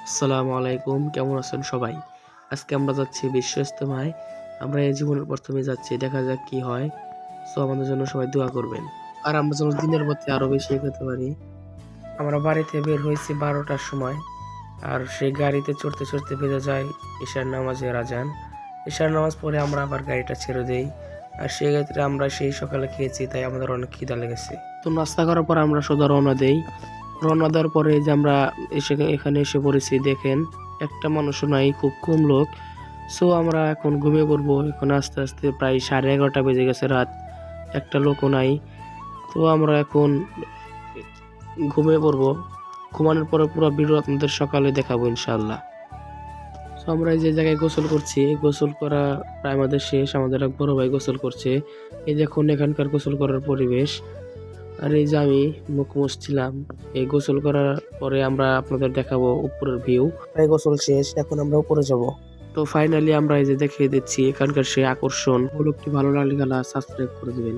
আসসালামু আলাইকুম, কেমন আছেন সবাই? আজকে আমরা যাচ্ছি বিশ্ব ইজতেমায়। আমরা এই জীবনের প্রথমে যাচ্ছি, দেখা যাক কি হয়। সো আমাদের জন্য সবাই দোয়া করবেন। আর আমরা যেন দিনের পথে আরো বেশি এগোতে পারি। আমরা বাড়িতে বের হয়েছি 12টার সময়। আর সেই গাড়িতে চড়তে চড়তে বেজে যায় ঈশার নামাজের আজান। ঈশার নামাজ পড়ে আমরা আবার গাড়িটা ছেড়ে দেই। আর সেই ক্ষেত্রে আমরা সেই সকালে খেয়েছি, তাই আমাদের অনেক খিদা লেগেছে। তো নাস্তা করার পর আমরা সোজা রওনা দেই। রওনা দেওয়ার পরে যে আমরা এখানে এসে পড়েছি, দেখেন একটা মানুষও নাই, খুব কম লোক। সো আমরা এখন ঘুমিয়ে পড়বো। এখন আস্তে আস্তে প্রায় 11:30 বেজে গেছে রাত, একটা লোকও নাই। তো আমরা এখন ঘুমিয়ে পড়বো। ঘুমানোর পরে পুরো ভিডিও আপনাদের সকালে দেখাবো ইনশাআল্লাহ। তো আমরা এই যে জায়গায় গোসল করছি, গোসল করা প্রায় আমাদের শেষ। আমাদের এক বড় ভাই গোসল করছে। এই দেখুন এখানকার গোসল করার পরিবেশ। আর এই যে আমি মুখ মুছছিলাম। এই গোসল করার পরে আমরা আপনাদের দেখাবো উপরের ভিউ। প্রায় গোসল শেষ, এখন আমরা উপরে যাব। তো ফাইনালি আমরা এই যে দেখিয়ে দিচ্ছি এখানকার সেই আকর্ষণ। ব্লগটি ভালো লাগলে সাবস্ক্রাইব করে দিবেন।